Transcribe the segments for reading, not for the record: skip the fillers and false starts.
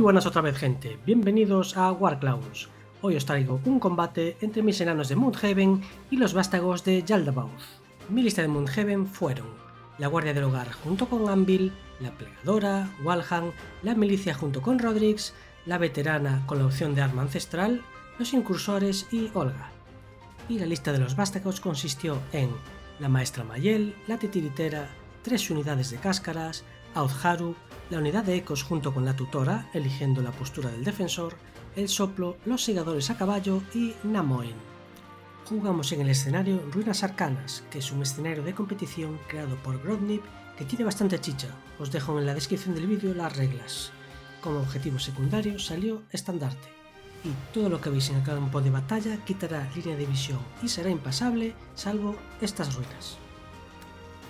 buenas otra vez, gente, bienvenidos a Warclowns. Hoy os traigo un combate entre mis enanos de Moonhaven y los vástagos de Yaldabaoth. Mi lista de Moonhaven fueron la Guardia del Hogar junto con Anvil, la Plegadora, Walhan, la Milicia junto con Rodrix, la Veterana con la opción de arma ancestral, los Incursores y Olga. Y la lista de los vástagos consistió en la Maestra Mayel, la Titiritera, 3 unidades de cáscaras, Aodharu, la unidad de ecos junto con la tutora, eligiendo la postura del defensor, el soplo, los segadores a caballo y Namoin. Jugamos en el escenario Ruinas Arcanas, que es un escenario de competición creado por Grodnip que tiene bastante chicha. Os dejo en la descripción del vídeo las reglas. Como objetivo secundario salió Estandarte, y todo lo que veis en el campo de batalla quitará línea de visión y será impasable salvo estas ruinas.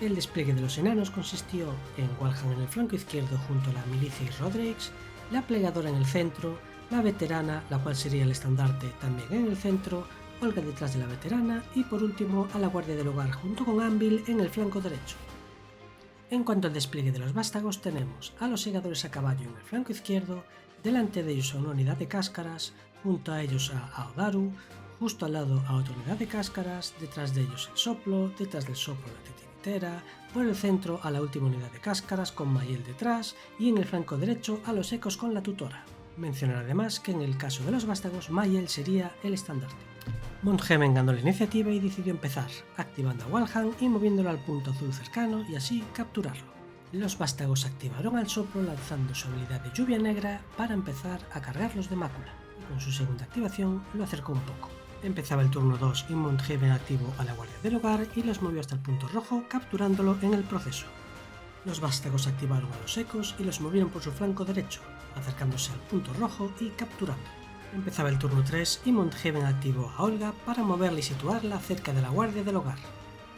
El despliegue de los enanos consistió en Walhan en el flanco izquierdo junto a la Milicia y Rodrix, la Plegadora en el centro, la Veterana, la cual sería el estandarte, también en el centro, Olga detrás de la Veterana y por último a la Guardia del Hogar junto con Anvil en el flanco derecho. En cuanto al despliegue de los vástagos tenemos a los segadores a caballo en el flanco izquierdo, delante de ellos a una unidad de cáscaras, junto a ellos a Aodharu, justo al lado a otra unidad de cáscaras, detrás de ellos el soplo, detrás del soplo la titiritera, por el centro a la última unidad de cáscaras con Mayel detrás y en el flanco derecho a los ecos con la tutora. Mencionar además que en el caso de los vástagos Mayel sería el estandarte. Moonhaven ganó la iniciativa y decidió empezar, activando a Walhan y moviéndolo al punto azul cercano y así capturarlo. Los vástagos activaron al soplo lanzando su habilidad de lluvia negra para empezar a cargarlos de mácula, y con su segunda activación lo acercó un poco. Empezaba el turno 2 y Moonhaven activó a la Guardia del Hogar y los movió hasta el punto rojo, capturándolo en el proceso. Los vástagos activaron a los ecos y los movieron por su flanco derecho, acercándose al punto rojo y capturando. Empezaba el turno 3 y Moonhaven activó a Olga para moverla y situarla cerca de la Guardia del Hogar.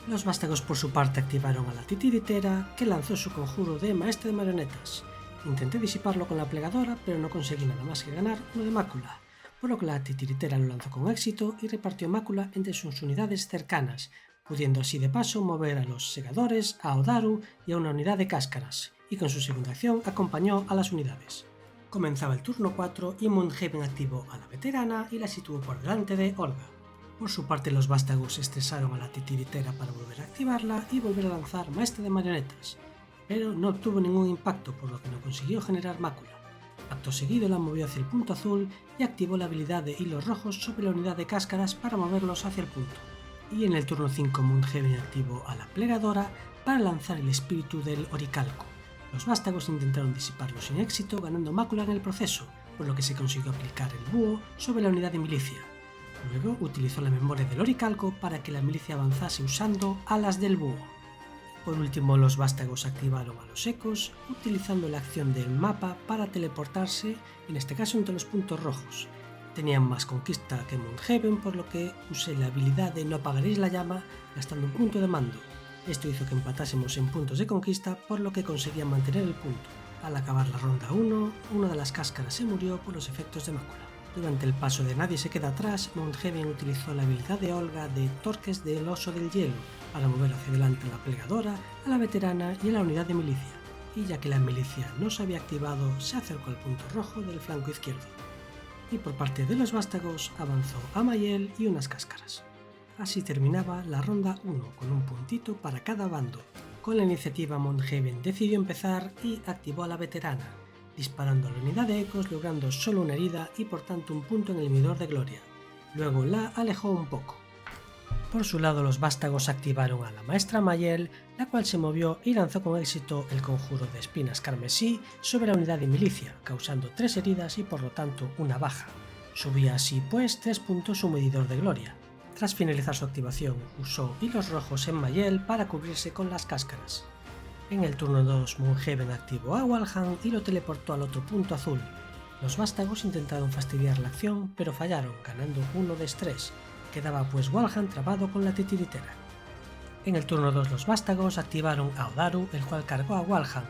Los vástagos por su parte activaron a la Titiritera, que lanzó su conjuro de Maestra de Marionetas. Intenté disiparlo con la Plegadora, pero no conseguí nada más que ganar uno de mácula, por lo que la Titiritera lo lanzó con éxito y repartió mácula entre sus unidades cercanas, pudiendo así de paso mover a los segadores, a Aodharu y a una unidad de cáscaras, y con su segunda acción acompañó a las unidades. Comenzaba el turno 4 y Moonhaven activó a la Veterana y la situó por delante de Olga. Por su parte los vástagos estresaron a la Titiritera para volver a activarla y volver a lanzar Maestra de Marionetas, pero no obtuvo ningún impacto por lo que no consiguió generar mácula. Acto seguido la movió hacia el punto azul y activó la habilidad de hilos rojos sobre la unidad de cáscaras para moverlos hacia el punto. Y en el turno 5 Moonhaven activó a la Plegadora para lanzar el espíritu del Oricalco. Los vástagos intentaron disiparlo sin éxito, ganando mácula en el proceso, por lo que se consiguió aplicar el búho sobre la unidad de milicia. Luego utilizó la memoria del Oricalco para que la milicia avanzase usando alas del búho. Por último, los vástagos activaron a los ecos, utilizando la acción del mapa para teleportarse, en este caso entre los puntos rojos. Tenían más conquista que Moonhaven, por lo que usé la habilidad de no apagaréis la llama gastando un punto de mando. Esto hizo que empatásemos en puntos de conquista, por lo que conseguían mantener el punto. Al acabar la ronda 1, una de las cáscaras se murió por los efectos de mácula. Durante el paso de Nadie se queda atrás, Moonhaven utilizó la habilidad de Olga de Torques del Oso del Hielo para mover hacia adelante a la Plegadora, a la Veterana y a la unidad de milicia, y ya que la milicia no se había activado, se acercó al punto rojo del flanco izquierdo. Y por parte de los vástagos avanzó a Mayel y unas cáscaras. Así terminaba la ronda 1 con un puntito para cada bando. Con la iniciativa Moonhaven decidió empezar y activó a la Veterana, disparando a la unidad de ecos logrando solo una herida y por tanto un punto en el medidor de gloria. Luego la alejó un poco. Por su lado los vástagos activaron a la Maestra Mayel, la cual se movió y lanzó con éxito el conjuro de espinas carmesí sobre la unidad de milicia, causando 3 heridas y por lo tanto una baja. Subía así pues 3 puntos su medidor de gloria. Tras finalizar su activación, usó hilos rojos en Mayel para cubrirse con las cáscaras. En el turno 2, Moonhaven activó a Walhan y lo teleportó al otro punto azul. Los vástagos intentaron fastidiar la acción, pero fallaron, ganando 1 de estrés. Quedaba pues Walhan trabado con la Titiritera. En el turno 2 los vástagos activaron a Aodharu, el cual cargó a Walhan.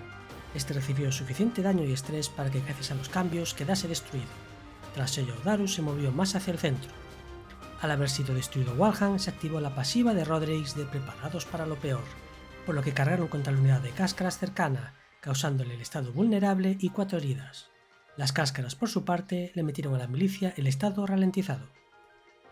Este recibió suficiente daño y estrés para que gracias a los cambios quedase destruido. Tras ello Aodharu se movió más hacia el centro. Al haber sido destruido Walhan, se activó la pasiva de Rodrix de Preparados para lo Peor, por lo que cargaron contra la unidad de cáscaras cercana, causándole el estado vulnerable y 4 heridas. Las cáscaras, por su parte, le metieron a la milicia el estado ralentizado.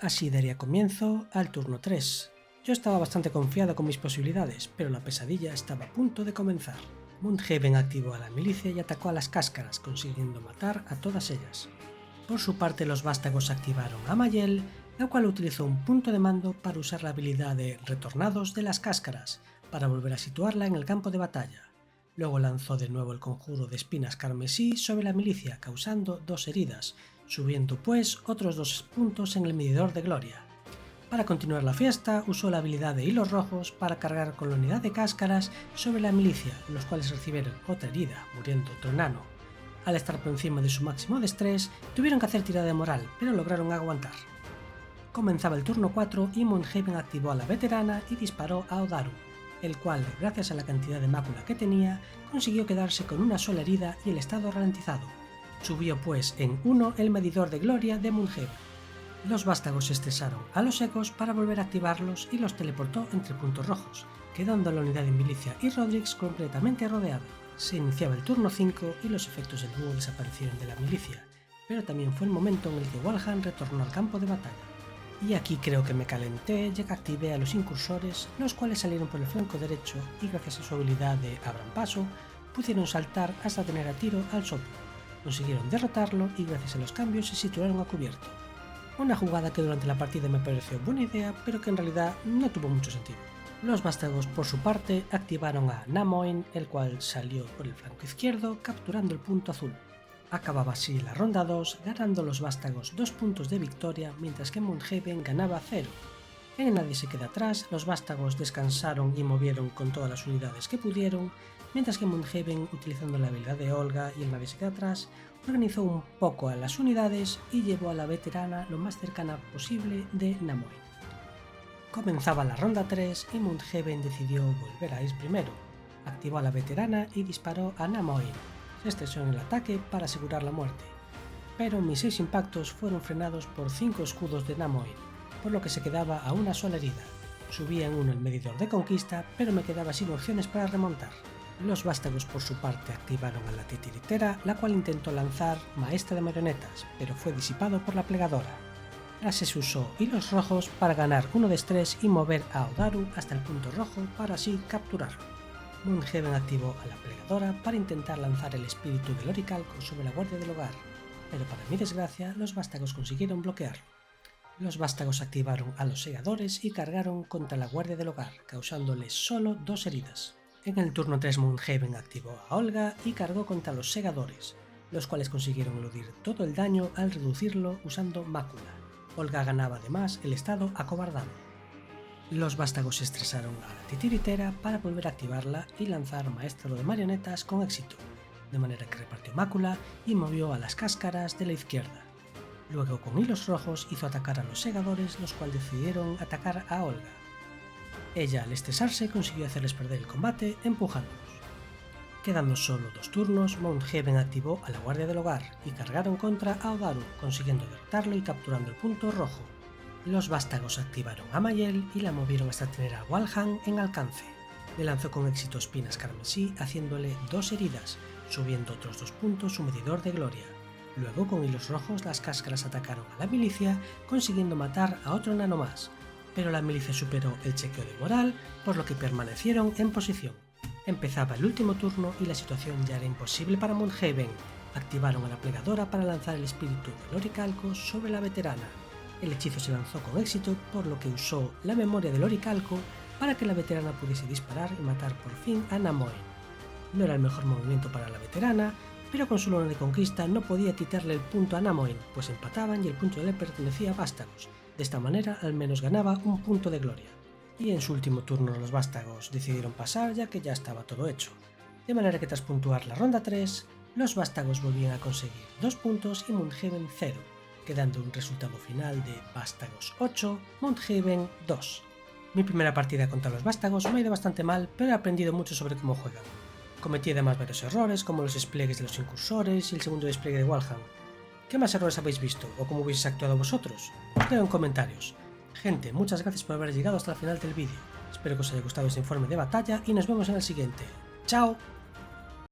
Así daría comienzo al turno 3. Yo estaba bastante confiado con mis posibilidades, pero la pesadilla estaba a punto de comenzar. Mundhaven activó a la milicia y atacó a las cáscaras, consiguiendo matar a todas ellas. Por su parte, los vástagos activaron a Mayel, la cual utilizó un punto de mando para usar la habilidad de Retornados de las Cáscaras, para volver a situarla en el campo de batalla. Luego lanzó de nuevo el conjuro de espinas carmesí sobre la milicia, causando 2 heridas, subiendo pues otros 2 puntos en el medidor de gloria. Para continuar la fiesta, usó la habilidad de hilos rojos para cargar con la unidad de cáscaras sobre la milicia, los cuales recibieron otra herida, muriendo otro enano. Al estar por encima de su máximo de estrés, tuvieron que hacer tirada de moral, pero lograron aguantar. Comenzaba el turno 4 y Mundhaven activó a la veterana y disparó a Odaru, el cual, gracias a la cantidad de mácula que tenía, consiguió quedarse con una sola herida y el estado ralentizado. Subió pues en 1 el medidor de gloria de Mundhaven. Los vástagos estresaron a los ecos para volver a activarlos y los teleportó entre puntos rojos, quedando la unidad de milicia y Rodrix completamente rodeada. Se iniciaba el turno 5 y los efectos del búho desaparecieron de la milicia, pero también fue el momento en el que Walhan retornó al campo de batalla. Y aquí creo que me calenté ya que activé a los incursores, los cuales salieron por el flanco derecho y gracias a su habilidad de abran paso, pudieron saltar hasta tener a tiro al soplo. Consiguieron derrotarlo y gracias a los cambios se situaron a cubierto. Una jugada que durante la partida me pareció buena idea, pero que en realidad no tuvo mucho sentido. Los vástagos por su parte activaron a Namoin, el cual salió por el flanco izquierdo capturando el punto azul. Acababa así la ronda 2, ganando los vástagos 2 puntos de victoria, mientras que Mundhaven ganaba 0. En el Nadie se queda atrás, los vástagos descansaron y movieron con todas las unidades que pudieron, mientras que Mundhaven, utilizando la habilidad de Olga y el Nadie se queda atrás, organizó un poco a las unidades y llevó a la veterana lo más cercana posible de Namoin. Comenzaba la ronda 3 y Mundhaven decidió volver a ir primero. Activó a la veterana y disparó a Namoin. Se estresó en el ataque para asegurar la muerte, pero mis 6 impactos fueron frenados por 5 escudos de Namoin, por lo que se quedaba a una sola herida. Subía en 1 el medidor de conquista, pero me quedaba sin opciones para remontar. Los vástagos por su parte activaron a la titiritera, la cual intentó lanzar Maestra de Marionetas, pero fue disipado por la plegadora. Tras se usó hilos rojos para ganar 1 de estrés y mover a Odaru hasta el punto rojo para así capturarlo. Mundhaven activó a la plegadora para intentar lanzar el espíritu del oricalco sobre la guardia del hogar, pero para mi desgracia los vástagos consiguieron bloquearlo. Los vástagos activaron a los segadores y cargaron contra la guardia del hogar, causándoles solo 2 heridas. En el turno 3 Mundhaven activó a Olga y cargó contra los segadores, los cuales consiguieron eludir todo el daño al reducirlo usando mácula. Olga ganaba además el estado acobardado. Los vástagos estresaron a la titiritera para volver a activarla y lanzar Maestro de Marionetas con éxito, de manera que repartió mácula y movió a las cáscaras de la izquierda. Luego con hilos rojos hizo atacar a los segadores, los cuales decidieron atacar a Olga. Ella al estresarse consiguió hacerles perder el combate empujándolos. Quedando solo 2 turnos, Mundhaven activó a la guardia del hogar y cargaron contra Odaru, consiguiendo derrotarlo y capturando el punto rojo. Los vástagos activaron a Mayel y la movieron hasta tener a Walhan en alcance. Le lanzó con éxito espinas carmesí, haciéndole 2 heridas, subiendo otros 2 puntos su medidor de gloria. Luego con hilos rojos las cáscaras atacaron a la milicia, consiguiendo matar a otro enano más, pero la milicia superó el chequeo de moral, por lo que permanecieron en posición. Empezaba el último turno y la situación ya era imposible para Mundhaven. Activaron a la plegadora para lanzar el espíritu del oricalco sobre la veterana. El hechizo se lanzó con éxito, por lo que usó la memoria del oricalco para que la veterana pudiese disparar y matar por fin a Namoin. No era el mejor movimiento para la veterana, pero con su lona de conquista no podía quitarle el punto a Namoin, pues empataban y el punto le pertenecía a vástagos. De esta manera al menos ganaba un punto de gloria. Y en su último turno los vástagos decidieron pasar ya que ya estaba todo hecho. De manera que tras puntuar la ronda 3, los vástagos volvían a conseguir 2 puntos y Mundhaven 0, quedando un resultado final de vástagos 8, Mundhaven 2. Mi primera partida contra los vástagos me ha ido bastante mal, pero he aprendido mucho sobre cómo juegan. Cometí además varios errores, como los despliegues de los incursores y el segundo despliegue de Walhan. ¿Qué más errores habéis visto o cómo hubieseis actuado vosotros? Os leo en comentarios. Gente, muchas gracias por haber llegado hasta el final del vídeo. Espero que os haya gustado este informe de batalla y nos vemos en el siguiente. ¡Chao!